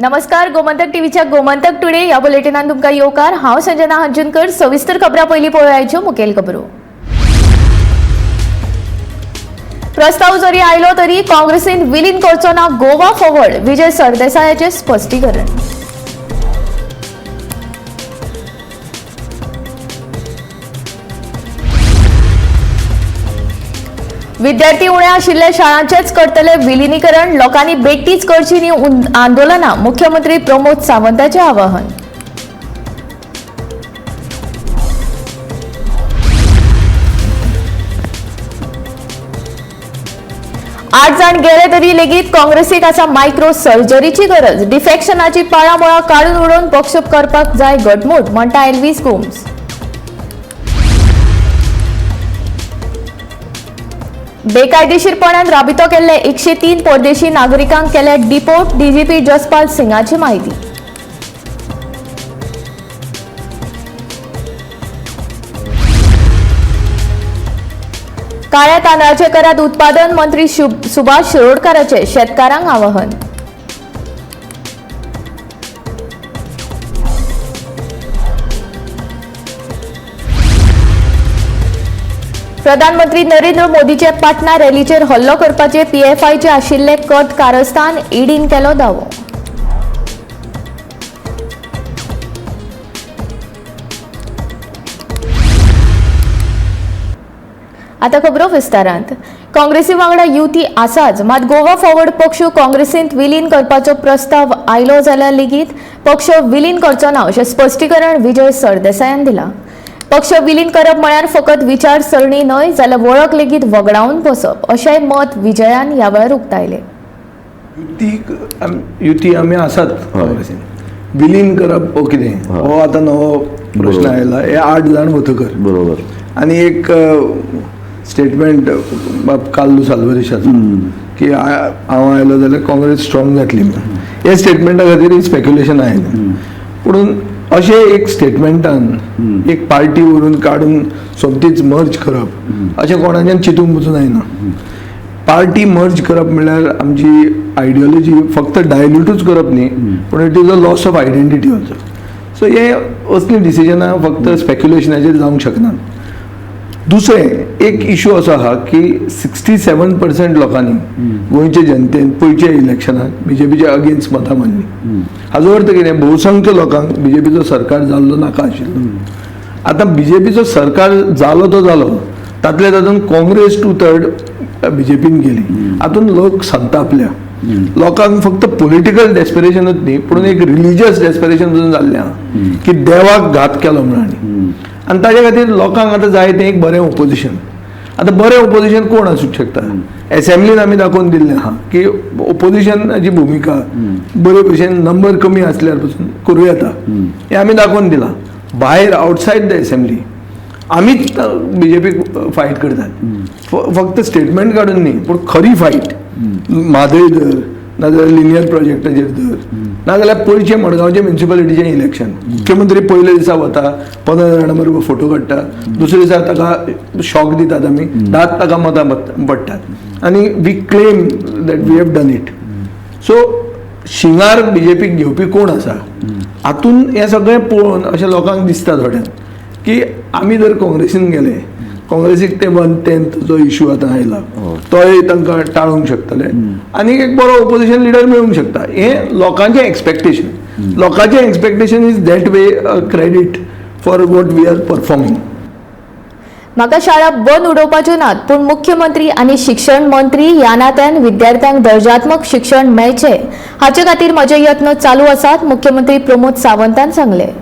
नमस्कार, गोमंतक टीव्हीच्या गोमंतक टुडे या बुलेटिनात तुमका येवकार। हांव संजना हंजुनकर। सविस्तर खबरां पयलीं पळोवयाच्यो मुखेल खबरो। प्रस्ताव जरी आयलो तरी काँग्रेसीन विलीन करचो ना गोवा फॉरवर्ड, विजय सरदेसायाचे स्पश्टीकरण। विद्यार्थी उणे आशिल्ल्या शाळांचेच करतले विलीनीकरण, लोकांनी बेठीच करची न्ही आंदोलनां, मुख्यमंत्री प्रमोद सावंतांचे आवाहन। आठ जाण गेले तरी लेगीत काँग्रेसीक आसा मायक्रो सर्जरीची गरज, डिफेक्शनाची पाळामोळा काडून उडोवन पक्ष करपाक जाय घटमूट, म्हणटा एल्विस गोम्स। बेकायदेशीरपणान राबितो केल्ले 103 परदेशी नागरिकांक केले डिपोर्ट, डीजीपी जसपाल सिंगाची माहिती। काळ्या तांदळाचे करात उत्पादन, मंत्री सुभाष शिरोडकरांचे शेतकारांक आवाहन। प्रधानमंत्री नरेंद्र मोदीचे पाटणा रॅलीचेर हल्लो करपाचे पीएफआयचे आशिल्ले कट कारस्थान ईडीन केलो दावो। आता खबरो विस्तारांत। काँग्रेसी वांगडा युती आसाच, मात गोवा फॉरवर्ड पक्ष काँग्रेसींत विलीन करपाचो प्रस्ताव आयलो जाल्यार लेगीत पक्ष विलीन करचो ना अशें स्पश्टीकरण विजय सरदेसायान दिलां। पक्ष विलीन करप म्हळ्यार फकत विचारसरणी न्हय जाल्यार वळख लेगीत वगडावन बसप अशेंय मत विजयान ह्या वेळार उक्तायलें। युती आमी आसात काँग्रेसीन, विलीन करप हो कितें हो आतां नवो प्रश्न आयला। हे 8 जाण वतकर बरोबर आनी एक स्टेटमेंट बाब काल्लू साल्वरीशाचो की हांव आयलो जाल्यार काँग्रेस स्ट्रॉंग जातली म्हणून। हे स्टेटमेंटा खातीर स्पेक्युलेशन आयलें, पूण अशें एक स्टेटमेंटान एक पार्टी व्हरून काडून सोमतीच मर्ज करप अशें कोणाच्यान चिंतूंक वचून जायना। पार्टी मर्ज करप म्हणल्यार आमची आयडियोलॉजी फक्त डायल्यूटूच करप न्ही, पूण it is a loss of identity also. So हे असली डिसिजनां फक्त स्पेक्युलेशनाचेर जावंक शकनात। दुसरें एक इश्यू असो आहा की 67% लोकांनी गोंयचे जनतेन पयच्या इलेक्शनाक बीजेपीच्या अगेन्स्ट मतां मारली। हाजो अर्थ कितें, बहुसंख्य लोकांक बीजेपीचो सरकार जाल्लो नाका आशिल्लो। आतां बीजेपीचो सरकार जालो तो जालो, तातले तातूंत काँग्रेस 2/3 बीजेपीन गेली। हातूंत लोक संतापल्या, लोकांक फक्त पॉलिटिकल डेस्पिरेशनूच न्ही पूण एक रिलिजियस डेस्पिरेशन पसून जाल्लें आहा की देवाक घात केलो म्हणून। आनी ताजे खातीर लोकांक आतां जाय तें एक बरें ओपोजिशन। आतां बरें ओपोजिशन कोण आसूंक शकता? एसेंब्लीन आमी दाखोवन दिल्लें आहा की ओपोजिशनाची भुमिका बरे भशेन नंबर कमी आसल्यार पसून करूं येता, हें आमी दाखोवन दिलां। भायर आउटसायड द एसेंब्ली आमीच बीजेपीक फायट करतात, फक्त स्टेटमेंट काडून न्ही पूण खरी फायट। म्हादय धर, नाजाल्यार लिनियर प्रोजेक्टाचेर धर, नाजाल्यार पयरचे मडगांवचे म्युनिसिपालिटीचें इलेक्शन, मुख्यमंत्री पयले दिसा वता 15 जाणां बरोबर फोटो काडटा, दुसरे दिसा ताका शॉक दितात आमी, 10 ताका मतां पडटात आनी we claim that we have done it. So शिंगार बीजेपीक घेवपी कोण आसा? हातून हें सगळें पळोवन अशें लोकांक दिसता थोड्यांक की आमी जर काँग्रेसीन गेले, काँग्रेसीक ते 1/10 जो इश्यू आतां आयला तोय तांकां टाळूंक शकतले आनी एक बरो ओपोजिशन लिडर मेळूंक शकता। हें लोकांचें एक्सपेक्टेशन। लोकांचें expectation is that we credit for what we are performing. म्हाका शाळा बंद उडोवपाच्यो नात, पूण मुख्यमंत्री आनी शिक्षण मंत्री ह्या नात्यान विद्यार्थ्यांक दर्जात्मक शिक्षण मेळचें हाचे खातीर म्हजे यत्न चालू आसात, मुख्यमंत्री प्रमोद सावंतान सांगलें।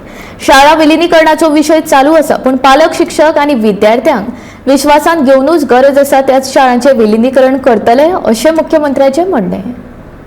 शाळा विलीनीकरणाचो विशय चालू आसा, पूण पालक, शिक्षक आनी विद्यार्थ्यांक विश्वासान घेवनूच गरज आसा त्याच शाळांचें विलीनीकरण करतले अशें मुख्यमंत्र्याचें म्हणणें।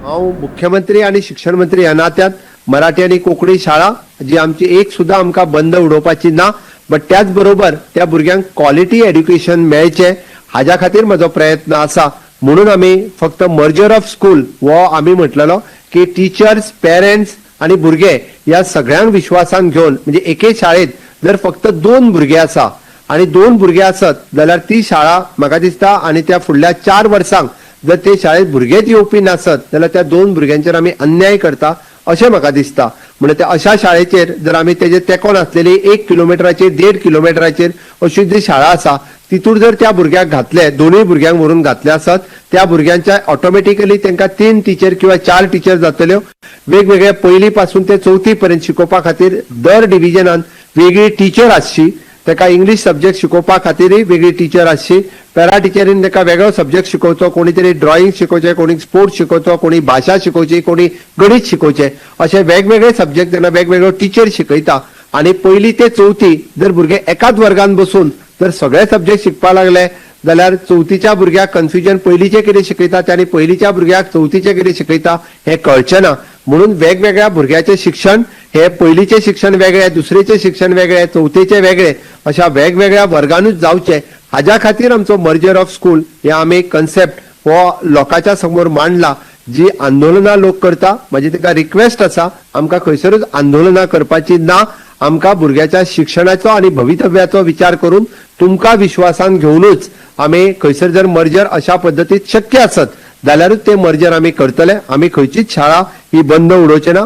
हांव मुख्यमंत्री आनी शिक्षण मंत्री ह्या नात्यान मराठी आनी कोंकणी शाळा जी आमची एक सुद्दां आमकां बंद उडोवपाची ना, बट त्याच बरोबर त्या भुरग्यांक क्वॉलिटी एड्युकेशन मेळचें हाज्या खातीर म्हजो प्रयत्न आसा। म्हणून आमी फक्त मर्जर ऑफ स्कूल हो आमी म्हटलेलो की टिचर्स, पेरेंट्स आनी भुरगे ह्या सगळ्यांक विश्वासान घेवन, म्हणजे एके शाळेत जर फक्त 2 भुरगे आसा आनी 2 भुरगे आसत जाल्यार ती शाळा म्हाका दिसता आनी त्या फुडल्या 4 वर्सांक जर ते शाळेत भुरगेच येवपी नासत जाल्यार त्या 2 भुरग्यांचेर आमी अन्याय करता। अशें म्हाका दिसता. म्हणजे त्या अशा शाळेचेर जर आमी तेजे तेकोन आसलेली 1 किलोमिटराचेर 1.5 किलोमिटराचेर अशी जी शाळा आसा तितूर जर त्या भुरग्याक घातले, दोनूय भुरग्यांक व्हरून घातले आसत, त्या भुरग्यांच्या ऑटोमॅटिकली तांकां 3 टीचर किंवा 4 टीचर जातल्यो. वेगवेगळे पयली पासून ते चवथी पर्यंत शिकोवपा खातीर दर डिव्हिजनान वेगळी टीचर आसची. ताका इंग्लीश सब्जेक्ट शिकोवपा खातीरय वेगळी टीचर आसची. पॅरा टिचरीन ताका वेगळो सब्जेक्ट शिकोवचो, कोणी तरी ड्रॉइंग शिकोवचें, कोणी स्पोर्ट्स शिकोवचो, कोणी भाशा शिकोवची, कोणी गणित शिकोवचें, अशे वेगवेगळे सब्जेक्ट तेन्ना वेगवेगळो टीचर शिकयता. आनी पयली ते चवथी जर भुरगे एकाच वर्गान बसून जर सगळे सब्जेक्ट शिकपा लागले जाल्यार चवथीच्या भुरग्याक कन्फ्युजन पयलीचे कितें शिकयता ते आनी पयलीच्या भुरग्याक चवथीचे कितें शिकयता हें कळचें ना. म्हणून वेगवेगळ्या भुरग्याचें शिक्षण हे पयलीचें शिक्षण वेगळें, दुसरेचें शिक्षण वेगळें, चवथेचें वेगळें, अशा वेगवेगळ्या वर्गांनूच जावचें. हाज्या खातीर आमचो मर्जर ऑफ स्कूल हे आमी कन्सेप्ट हो लोकांच्या समोर मांडला. जी आंदोलनां लोक करता, म्हाजी ताका रिक्वेस्ट आसा, आमकां खंयसरूच आंदोलनां करपाची ना. आमकां भुरग्याच्या शिक्षणाचो आनी भवितव्याचो विचार करून तुमकां विश्वासान घेवनूच आमी खंयसर जर मर्जर अशा पद्दतीत शक्य आसत जाल्यारूच ते मर्जर आमी करतले. आमी खंयचीच शाळा ही बंद उडोवचे ना.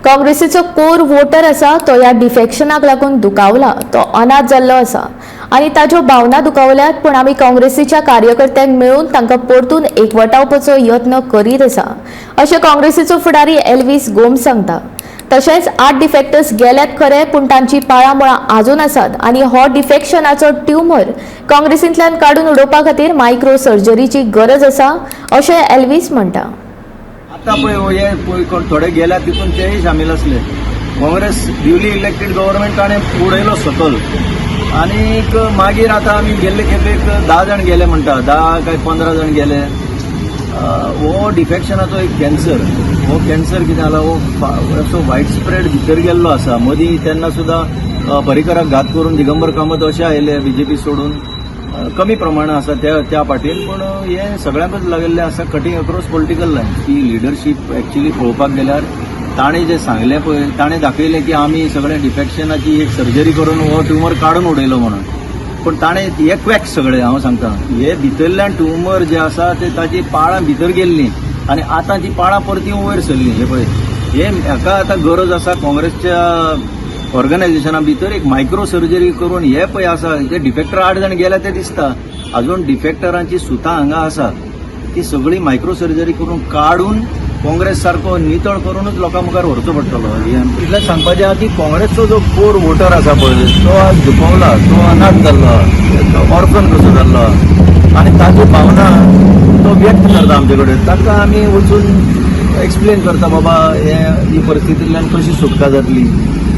काँग्रेसीचो कोर वोटर आसा तो ह्या डिफेक्शनाक लागून दुखावला, तो अनाथ जाल्लो आसा आनी ताज्यो भावना दुखावल्यात. पूण आमी काँग्रेसीच्या कार्यकर्त्यांक मेळून तांकां परतून एकवटावपाचो यत्न करीत आसा अशें काँग्रेसीचो फुडारी एल्वीस गोम्स सांगता. तशेंच 8 डिफेक्टर्स गेल्यात खरे, पूण तांची पाळामुळां आजून आसात आनी हो डिफेक्शनाचो ट्यूमर काँग्रेसींतल्यान काडून उडोवपा खातीर मायक्रो सर्जरीची गरज आसा अशें एल्वीस म्हणटा. आता पळय थोडे गेल्या तितून तेय शामील असले. काँग्रेस ड्युली इलेक्टेड गव्हर्नमेंटाने उडयलो सकल आनीक मागीर आतां आमी गेल्ले खेपेक 10 जाण गेले म्हणटा, 10 काय 15 जाण गेले. हो डिफेक्शनाचो एक कॅन्सर. हो कॅन्सर कितें जाला, हो असो वायड स्प्रेड भितर गेल्लो आसा. मदीं तेन्ना सुद्दां पर्रीकराक घात करून दिगंबर कामत अशे आयले बीजेपी सोडून. कमी प्रमाणात आसा त्या पाटीन, पण हे सगळ्यांकच लागिल्लें आसा कटिंग अक्रॉस पॉलिटिकल लायन. ती लिडरशीप एक्चुअली पळोवपाक गेल्यार ताणें जें सांगलें पळय, ताणें दाखयलें की आमी सगळें डिफेक्शनाची एक सर्जरी करून हो ट्युमर काडून उडयलो म्हणून. पण ताणें हे क्वॅक सगळें हांव सांगता, हे भितरल्यान ट्युमर जें आसा ते ताची पाळां भितर गेल्लीं आनी आतां ती पाळां परती वयर सरलीं. हे पळय, हाका आतां गरज आसा काँग्रेसच्या ऑर्गनायझेशना भितर एक मायक्रो सर्जरी करून. हे पळय आसा ते डिफेक्टर 8 जाण गेल्या ते दिसता. अजून डिफेक्टरांची सुतां हांगा आसा, ती सगळी मायक्रो सर्जरी करून काडून काँग्रेस सारको नितळ करूनच लोकां मुखार व्हरचो पडटलो. इतलें सांगपाचें आहा की काँग्रेसचो जो कोर वोटर आसा पळय तो आज दुखवला, तो अनाथ जाल्लो, तो ऑर्फन कसो जाल्लो आनी ताची भावना तो व्यक्त करता आमचे कडेन. ताका आमी वचून एक्सप्लेन करता, बाबा ही परिस्थितींतल्यान कशी सुटका जातली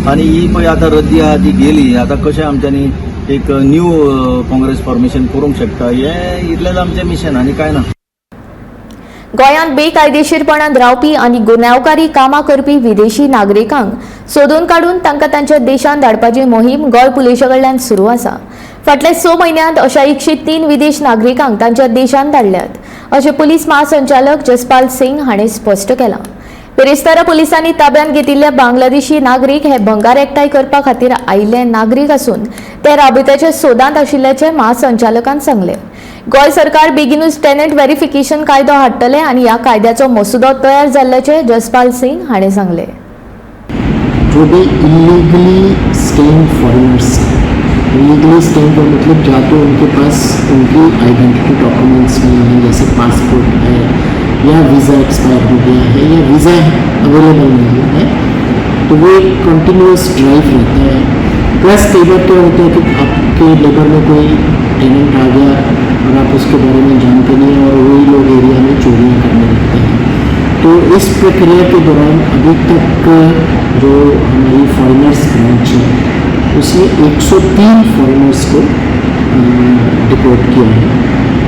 आनी ही पळय आतां रद्दी आहा ती गेली, आतां कशें आमच्यांनी एक न्यू काँग्रेस फॉर्मेशन करूंक शकता. हें इतलेंच आमचें मिशन आनी कांय ना. गोंयांत बेकायदेशीरपणान रावपी आनी गुन्यांवकारी कामां करपी विदेशी नागरिकांक सोदून काडून तांकां तांच्या देशांत धाडपाची मोहीम गोंय पुलिशे कडल्यान सुरू आसा. फाटल्या 6 म्हयन्यांत अशा 103 विदेश नागरिकांक तांच्या देशांत धाडल्यात अशें पुलीस महासंचालक जसपाल सिंग हाणें स्पश्ट केलां. बिरेस्तारा पुलिसांनी ताब्यांत घेतिल्ले बांगलादेशी नागरीक हे भंगार एकठांय करपा खातीर आयिल्ले नागरीक आसून ते राबित्याचे सोदांत आशिल्ल्याचें महासंचालकान सांगलें. गोंय सरकार बेगीनूच टेनंट व्हेरिफिकेशन कायदो हाडटले आनी ह्या कायद्याचो मसुदो तयार जाल्ल्याचें जसपाल सिंग हाणें सांगलें. जो भी illegally staying foreigners, illegally staying का मतलब या तो उनके पास उनकी आइडेंटिटी डॉक्यूमेंट्स नहीं है, जैसे पासपोर्ट है या वीज़ा एक्सपायर हो गया है या वीज़ा अवेलेबल नहीं है, तो वो एक कंटिन्यूस ड्राइव रहता है. प्लस कई बार क्या होता है कि आपके लेबर में कोई टेनेंट आ गया और आप उसके बारे में जानते नहीं हैं और वही लोग एरिया में चोरियाँ करने लगते हैं. तो इस प्रक्रिया के दौरान अभी तक जो हमारी फॉरेनर्स ब्रांच है उसने 103 फॉरेनर्स को डिपोर्ट किया है.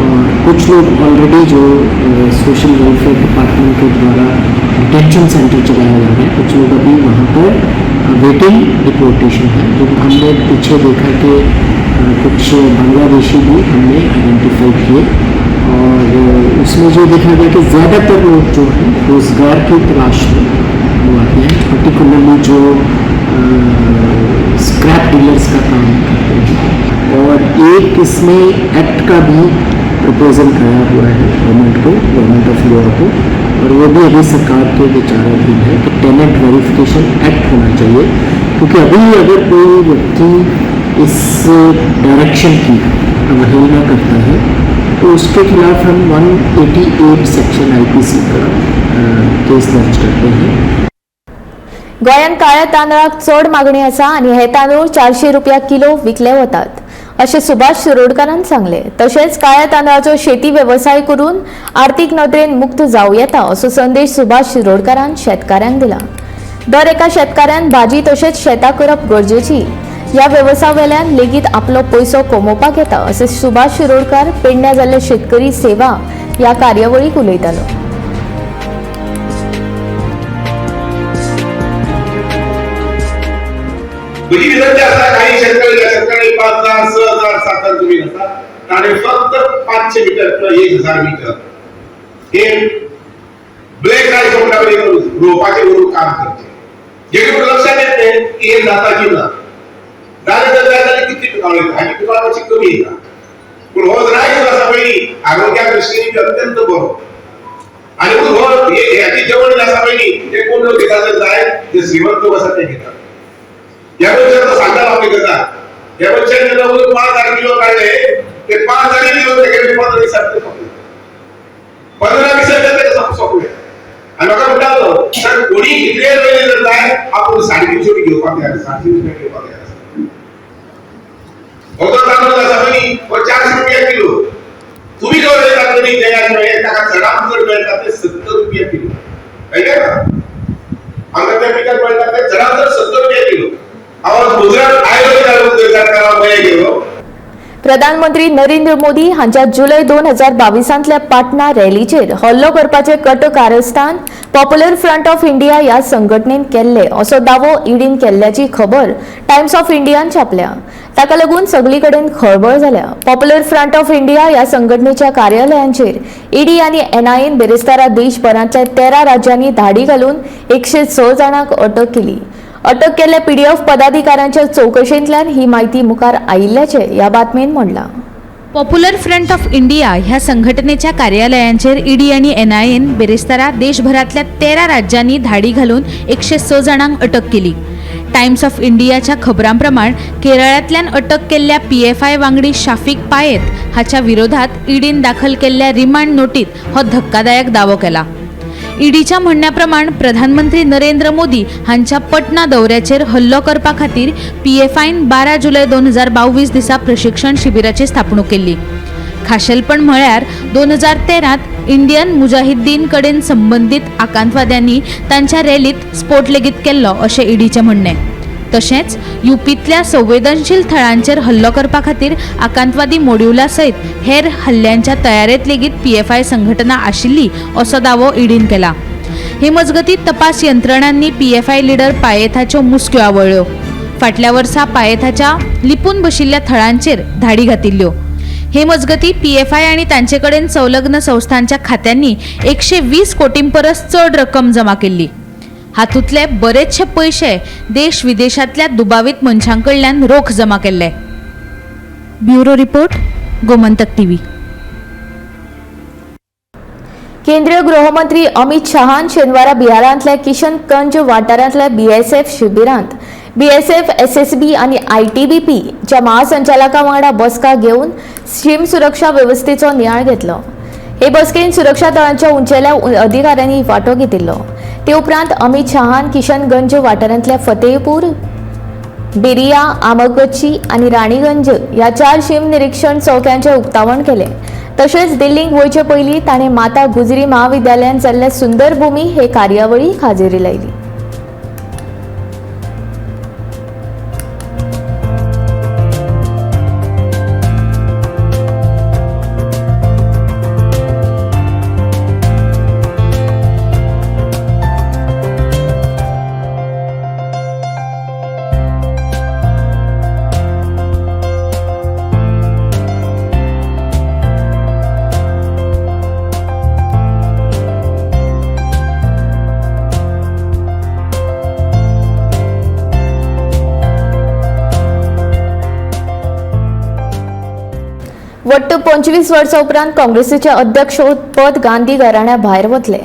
और कुछ लोग ऑलरेडी जो सोशल वेलफेयर डिपार्टमेंट के द्वारा डिटेंशन सेंटर चलाया जा रहा है, कुछ लोग अभी वहाँ पर वेटिंग डिपोर्टेशन है. जो हमने पीछे देखा कि कुछ बांग्लादेशी भी हमने आइडेंटिफाई किए और उसमें जो देखा गया कि ज़्यादातर लोग जो हैं रोज़गार की तलाश में वो आते हैं, पर्टिकुलरली जो स्क्रैप डीलर्स का काम करते हैं. और एक इसमें एक्ट का भी प्रपोजल कराया हुआ है गवर्नमेंट ऑफ गोवा को, और वो भी अभी सरकार के विचाराधीन है कि टेनेंट वेरिफिकेशन एक्ट होना चाहिए, क्योंकि अभी अगर कोई व्यक्ति इस डायरेक्शन की अवहेलना करता है तो उसके खिलाफ हम 188 सेक्शन आईपीसी का केस दर्ज करते हैं। गोंयांत काळ्या तांदळाक चड मागणी आसा आनी हे तांदूळ 400 रुपया किलो विकले वतात अशें सुभाष शिरोडकारान सांगले. तशेंच काळ्या तांदळाचो शेती वेवसाय करून आर्थीक नदरेन मुक्त जावं येता असो संदेश सुभाष शिरोडकारान शेतकाऱ्यांक दिला. दर एका शेतकाऱ्यान भाजी तशेंच शेतां करप गरजेची. ह्या वेवसायावेल्यान लेगीत आपलो पयसो कमोवपाक येता अशें सुभाष शिरोडकार पेडण्या जाल्ले शेतकरी सेवा ह्या कार्यावळीक उलयतालो. तुझी विनंती असा काही शेतकरी 5,000, 6,000, 7,000 तुम्ही नसतात आणि फक्त 500 मीटर किंवा 1,000 मीटर हे ब्लॅक राईस कंपनीमध्ये रोपाचे वरून काम करते. जेणेकरून लक्षात येते की हे जाता की ना जाता किती पिकावले आणि पिकावाची कमी येतात. पण हो राईस असा पहिली आरोग्या दृष्टीने अत्यंत बरो आणि हो याची जेवण असा पहिली ते कोण लोक घेतात जाय ते श्रीमंत लोक असतात ते घेतात. याबद्दल तर सांगायला आपले करतात याबद्दल 5,000 किलो काढले ते 5,000 किलो त्याकडे 15 सोपले आणि मग म्हणतात तर कोणी किती वेळ जर जाय आपण 350 रुपये घेऊन द्या 350 रुपये घेऊन द्या होतो तांदूळ असा म्हणी 400 रुपये किलो तुम्ही जो देता तुम्ही द्यायला वेळ टाका चढाव जर मिळतात ते 70 रुपये किलो आहे का आमच्या त्या पिकात मिळतात ते चढाव जर 70 रुपये किलो प्रधानमंत्री नरेंद्र मोदी हांच्या जुलय 2022 पाटणा रॅलीचेर हल्लो करपाचे कट कारस्थान पॉप्युलर फ्रंट ऑफ इंडिया ह्या संघटनेन केल्ले असो दावो ईडीन केल्ल्याची खबर टायम्स ऑफ इंडियान छापल्या. ताका लागून सगळीकडेन खळबळ जाल्या. पॉप्युलर फ्रंट ऑफ इंडिया ह्या संघटनेच्या कार्यालयांचेर ईडी आनी एनआयएन बेरेस्तारा देशभरांतल्या 13 राज्यांनी धाडी घालून 106 जाणांक अटक केली. अटक केल्ल्या पीडीएफ पदाधिकाऱ्यांच्या चौकशेंतल्यान ही माहिती मुखार आयिल्ल्याचे ह्या बातमेन म्हणला. पॉप्युलर फ्रंट ऑफ इंडिया ह्या संघटनेच्या कार्यालयांचेर ईडी आणि एनआयएन बेरेस्तारा देशभरातल्या 13 राज्यांनी धाडी घालून 106 जाणांक अटक केली. टाइम्स ऑफ इंडियाच्या खबरांप्रमाण केरळातल्यान अटक केल्ल्या पीएफआय वांगडी शाफिक पायेत हाच्या विरोधात ईडीन दाखल केल्ल्या रिमांड नोटीत हो धक्कादायक दावो केला. ईडीच्या म्हणण्याप्रमाण प्रधानमंत्री नरेंद्र मोदी हांच्या पटना दौऱ्याचेर हल्लो करपा खातीर पीएफआयन 12 जुलय 2022 दिसा प्रशिक्षण शिबिराची स्थापणूक केल्ली. खाशेलपण म्हळ्यार 2013त इंडियन मुजाहिद्दीन कडेन संबंधित आकांतवाद्यांनी तांच्या रॅलीत स्फोट लेगीत केल्लो अशें ईडीचें म्हणणें. तशेंच यूपीतल्या संवेदनशील थळांचेर हल्लो करपा खातीर आकांतवादी मोड्युला सयत हेर हल्ल्यांच्या तयारेंत लेगीत पीएफआय संघटना आशिल्ली असो दावो ईडीन केला. हे मजगतीं तपास यंत्रणांनी पीएफआय लिडर पायेथाच्यो मुसक्यो आवळ्ळ्यो. फाटल्या वर्सा पायेथाच्या लिपून बशिल्ल्या थळांचेर धाडी घातिल्ल्यो. हे मजगतीं पीएफआय आनी तांचे कडेन संलग्न संस्थांच्या खात्यांनी 120 कोटीं परस चड रक्कम जमा केल्ली. हातूंतले बरेचशे पयशे देश विदेशांतल्या दुबावीत मनशांकडल्यान रोख जमा केल्ले. Bureau report, Gomantak TV. केंद्रीय गृहमंत्री अमित शहान शेनवारा बिहारांतल्या किशनगंज वाठारांतल्या बीएसएफ शिबिरांत बीएसएफ, एसएसबी आनी आयटीबीपी च्या महासंचालकां वांगडा बसका घेवन सीम सुरक्षा वेवस्थेचो नियाळ घेतलो. हे बसकेन सुरक्षा दळांच्या उंचेल्या अधिकाऱ्यांनी वांटो घेतिल्लो. ते उपरांत अमित शहान किशनगंज वाठारांतल्या फतेहपूर, बेरिया, आमगची आनी राणीगंज ह्या 4 शीम निरीक्षण चौक्यांचे उक्तावण केले. तशेंच दिल्लीक वयचे पयलीं ताणें माता गुजरी महाविद्यालयांत जाल्ले सुंदर भूमी हे कार्यावळीक हाजेरी लायली. वट्ट 25 वर्सां उपरांत काँग्रेसीचे अध्यक्ष पद गांधी घराण्या भायर वतले.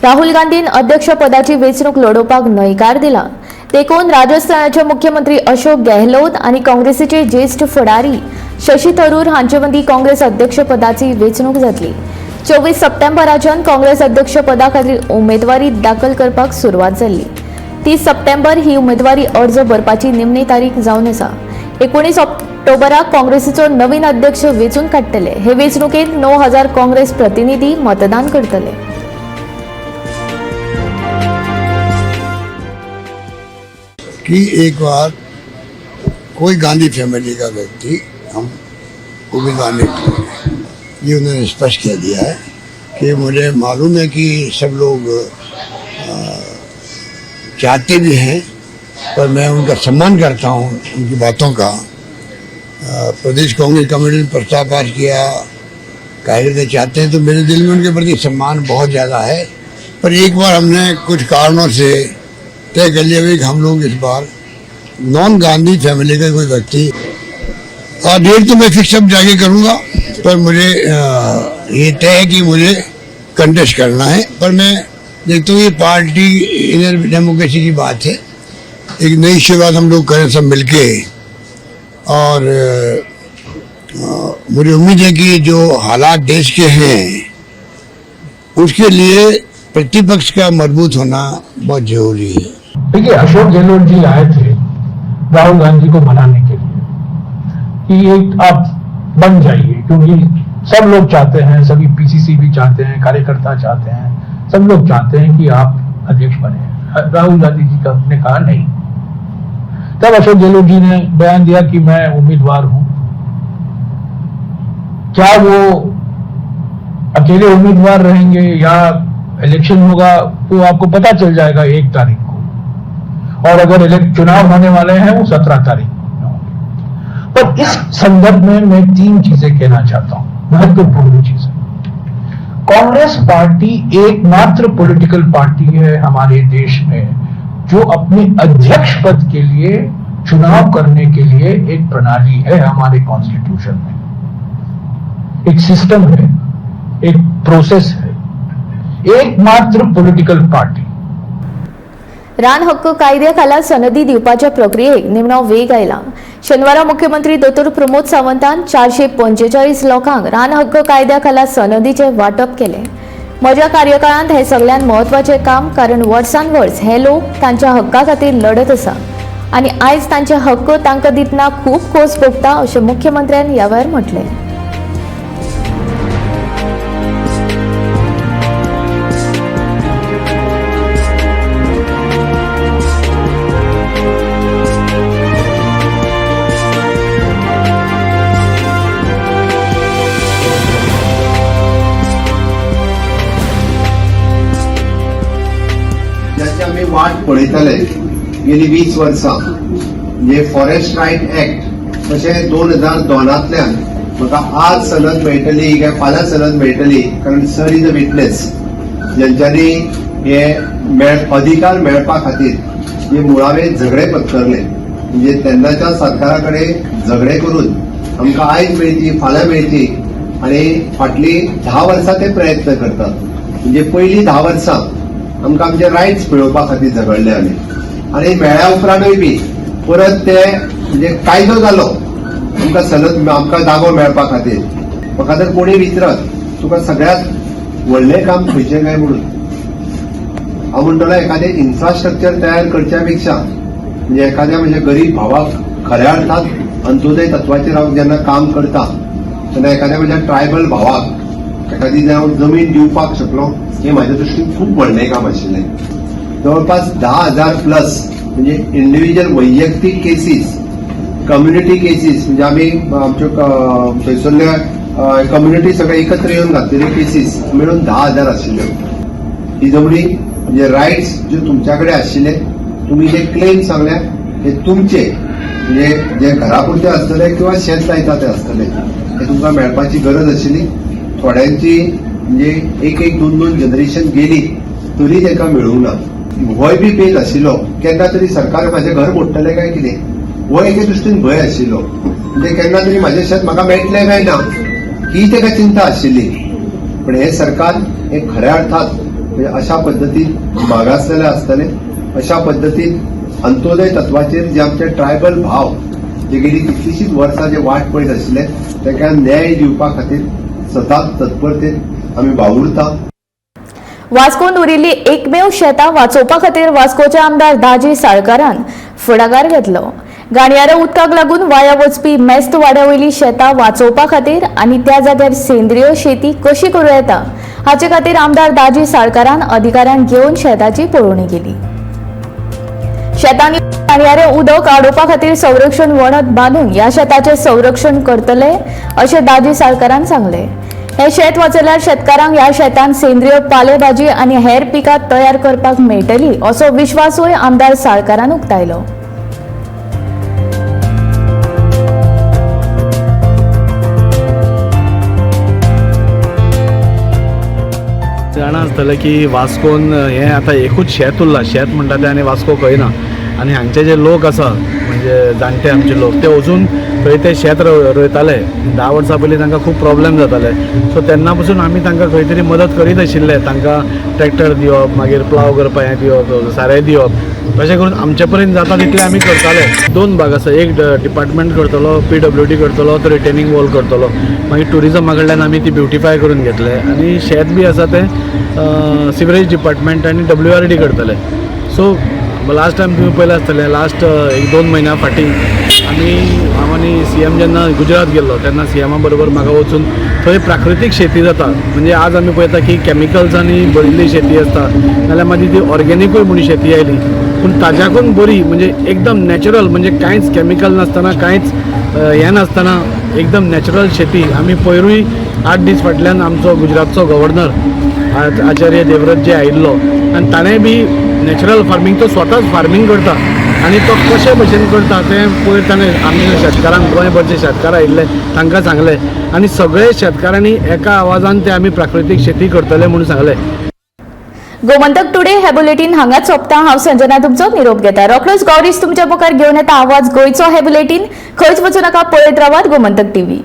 राहुल गांधीन अध्यक्षपदाची वेंचणूक लढोवपाक न्हयकार दिला देखून राजस्थानाचे मुख्यमंत्री अशोक गेहलोत आणि काँग्रेसीचे ज्येष्ठ फुडारी शशी थरूर हांचे मदीं काँग्रेस अध्यक्षपदाची वेंचणूक जातली 24 सप्टेंबराच्यान काँग्रेस अध्यक्षपदा खातीर उमेदवारी दाखल करपाक सुरवात जाल्ली 30 सप्टेंबर ही उमेदवारी अर्ज भरपाची निमणी तारीख जावन आसा 19 ऑक्टोबराक काँग्रेसीचो नवीन अध्यक्ष वेंचून काडटले हे वेंचणुकेंत 9000 काँग्रेस प्रतिनिधी मतदान करतले. कि एक बार कोई गांधी फैमिली का व्यक्ति हम उम्मीदवार नहीं करेंगे, ये उन्होंने स्पष्ट कह दिया है कि मुझे मालूम है कि सब लोग चाहते भी हैं, पर मैं उनका सम्मान करता हूँ उनकी बातों का. प्रदेश कांग्रेस कमेटी ने प्रस्ताव पास किया, कार्यकर्ता चाहते हैं, तो मेरे दिल में उनके प्रति सम्मान बहुत ज़्यादा है. पर एक बार हमने कुछ कारणों से तय कर लिया कि हम लोग इस बार नॉन गांधी फैमिली का कोई व्यक्ति, और डेट तो मैं फिक्स अब जाके करूँगा, पर मुझे ये तय है कि मुझे कंटेस्ट करना है. पर मैं देखता हूँ ये पार्टी इनर डेमोक्रेसी की बात है, एक नई शुरुआत हम लोग करें सब मिलके. और मुझे उम्मीद है कि जो हालात देश के हैं उसके लिए प्रतिपक्ष का मजबूत होना बहुत जरूरी है. देखिए, अशोक गहलोत जी आए थे राहुल गांधी को मनाने के लिए कि एक आप बन जाइए, क्योंकि सब लोग चाहते हैं, सभी पीसीसी भी चाहते हैं, कार्यकर्ता चाहते हैं, सब लोग चाहते हैं कि आप अध्यक्ष बने. राहुल गांधी जी का ने कहा नहीं. तब अशोक गहलोत जी ने बयान दिया कि मैं उम्मीदवार हूं. क्या वो अकेले उम्मीदवार रहेंगे या इलेक्शन होगा वो आपको पता चल जाएगा 1 तारीख को, और अगर चुनाव होने वाले हैं वो 17 तारीख को. पर इस संदर्भ में मैं 3 चीजें कहना चाहता हूं, महत्वपूर्ण चीजें. कांग्रेस पार्टी एकमात्र पॉलिटिकल पार्टी है हमारे देश में जो अपने अध्यक्ष पद के लिए चुनाव करने के लिए एक प्रणाली है हमारे कॉन्स्टिट्यूशन में, एक सिस्टम है, एक प्रोसेस है. एकमात्र पॉलिटिकल पार्टी. रान हक्क कायद्याखाला सनदी दिवपाच्या प्रक्रियेक निमणो वेग आयला. शेनवारा मुख्यमंत्री दोतोर प्रमोद सावंतान 445 लोकांक रान हक्क कायद्याखाला सनदीचे वाटप केले. म्हज्या कार्यकाळांत हे सगळ्यात महत्वाचे काम, कारण वर्सान वर्स हे लोक तांच्या हक्का खातीर लढत आसा आनी आयज तांचे हक्क तांकां दितना खूब खोस भोगता अशें मुख्यमंत्र्यान ह्या वेळार म्हटलें. ज्याची आम्ही वाट पळयताले गेली 20 वर्सां, म्हणजे फॉरेस्ट रायट एक्ट तशें 2002तल्यान म्हाका आज सनद मेळटली काय फाल्यां सनद मेळटली, कारण सर इज अ विटनेस, ज्यांच्यांनी हे अधिकार मेळपा खातीर जे मुळावे झगडे पत्करले, म्हणजे तेन्नाच्या सरकारा कडेन झगडे करून आमकां आयज मेळची, फाल्यां मेळची, आनी फाटली 10 वर्सां ते प्रयत्न करतात. म्हणजे पयलीं 10 वर्सां आमकां आमचे रायट्स मेळोवपा खातीर झगडले आमी, आनी मेळ्ळ्या उपरांतूय बी परत ते म्हणजे कायदो जालो आमकां सनद, आमकां जागो मेळपा खातीर. म्हाका जर कोणी विचारत तुका सगळ्यात व्हडलें काम खंयचें काय म्हणून, हांव म्हणटलो एखादें इन्फ्रास्ट्रक्चर तयार करच्या पेक्षा, म्हणजे एखाद्या म्हणजे गरीब भावाक खऱ्या अर्थात अंत्योदय तत्वाचेर हांव जेन्ना काम करता तेन्ना एखाद्या म्हज्या ट्रायबल भावाक एखादी हांव जमीन दिवपाक शकलो, हे माझ्या दृष्टीन खूप व्हडलें काम आशिल्लें. जवळपास 10,000 प्लस म्हणजे इंडिव्हिज्युअल वैयक्तीक केसीस, कम्युनिटी केसीस, म्हणजे आम्ही आमच्यो थंयसरल्या कम्युनिटी सगळे एकत्र येवन घातलेल्यो केसीस मिळून 10,000 आशिल्ल्यो. ही जमणी म्हणजे रायट्स जे तुमच्याकडे आशिल्ले, तुम्ही जे क्लेम सांगल्या हे तुमचे, म्हणजे जे घरापुरते आसतले किंवा शेत लायता ते आसतले, हे तुमकां मेळपाची गरज आशिल्ली. थोड्यांची म्हणजे एक 2 जनरेशन गेली तरी ताका मेळूंक ना. भंय बी पेत आशिल्लो, केन्ना तरी सरकार म्हाजें घर मोडटलें काय कितें, हो एके दृश्टीन भंय आशिल्लो. म्हणजे केन्ना तरी म्हाजें शेत म्हाका मेळटलें काय ना ही ताका चिंता आशिल्ली. पण हे सरकार हे खऱ्या अर्थात म्हणजे अशा पद्दतीन मागासलेले आसतले, अशा पद्दतीन अंत्योदय तत्वाचेर जे आमचे ट्रायबल भाव जे गेली कितलीशींच वर्सां जे वाट पळयत आशिल्ले तांकां न्याय दिवपा खातीर सदांच तत्परतेन आमी वावुरता. वास्कोन उरिल्ली एकमेव शेतां वाचोवपा खातीर वास्कोचे आमदार दाजी साळकारान फुडाकार घेतलो. गाणयारा उदकाक लागून वाया वचपी मेस्त वाड्यावयली शेतां वाचोवपा खातीर आनी त्या जाग्यार सेंद्रीय शेती कशी करूं येता हाचे खातीर आमदार दाजी साळकारान अधिकाऱ्यांक घेवन शेताची पळोवणी केली. शेतांनी गाणयारे उदक आडोवपा खातीर संरक्षण वणत बांदून ह्या शेताचे संरक्षण करतले अशें दाजी साळकारान सांगले. हे शेत वाचयल्यार शेतकारांक ह्या शेतांत सेंद्रीय पालेभाजी आनी हेर पिकां तयार करपाक मेळटली असो विश्वासूय आमदार साळकारान उक्तायलो. जाणा आसतलें की वास्कोन हें आतां एकूच शेत उरलां, शेत म्हणटा तें आनी वास्को खंय ना. आनी हांगचे जे लोक आसा म्हणजे जाणटे आमचे लोक ते अजून थंय ते शेत रोयताले. 10 वर्सां पयलीं तांकां खूब प्रॉब्लेम जाताले. सो तेन्ना पसून आमी तांकां खंय तरी मदत करीत आशिल्ले. तांकां ट्रॅक्टर दिवप, मागीर प्लाव करपा हें दिवप, सारें दिवप. तशें करून आमचे पर्यंत जाता तितलें आमी करताले. 2 भाग आसा, एक डिपार्टमेंट करतलो, PWD करतलो, तो रिटेनिंग वॉल करतलो. मागीर टुरिजमा कडल्यान आमी ती ब्युटिफाय करून घेतले आनी शेत बी आसा तें सिवरेज डिपार्टमेंट आनी WRD करतले. सो लास्ट टायम तुम्ही पळयलें आसतलें, लास्ट 1-2 म्हयन्या फाटीं हांव आनी CM जेन्ना गुजरात गेल्लो तेन्ना CMा बरोबर म्हाका वचून थंय प्राकृतीक शेती जाता. म्हणजे आज आमी पळयता की कॅमिकल्सांनी भरिल्ली शेती आसता, नाल्यार मागीर ती ऑर्गेनिकूय म्हणून शेती आयली. पूण ताज्याकून बरी म्हणजे एकदम नॅचरल, म्हणजे कांयच कॅमिकल नासतना, कांयच हें नासतना एकदम नॅचरल शेती. आमी पयरूय 8 दीस फाटल्यान आमचो गुजरातचो गव्हर्नर आचार्य देवव्रत आयिल्लो आनी ताणें बी नॅचरल फार्मींग तो स्वताच फार्मींग करता आनी तो कशे भशेन करता तें पयर ताणें आमी शेतकारांक गोंयभरचे शेतकार आयिल्ले तांकां सांगलें आनी सगळे शेतकारांनी एका आवाजान ते आमी प्राकृतीक शेती करतले म्हणून सांगलें. गोमंतक टुडे हे बुलेटिन हांगाच सोंपता. हांव संजना तुमचो निरोप घेता. रोखडोच गौरीश तुमच्या मुखार घेवन येता आवाज गोंयचो हे बुलेटिन. खंयच वचूं नाका, पळयत रावात गोमंतक TV.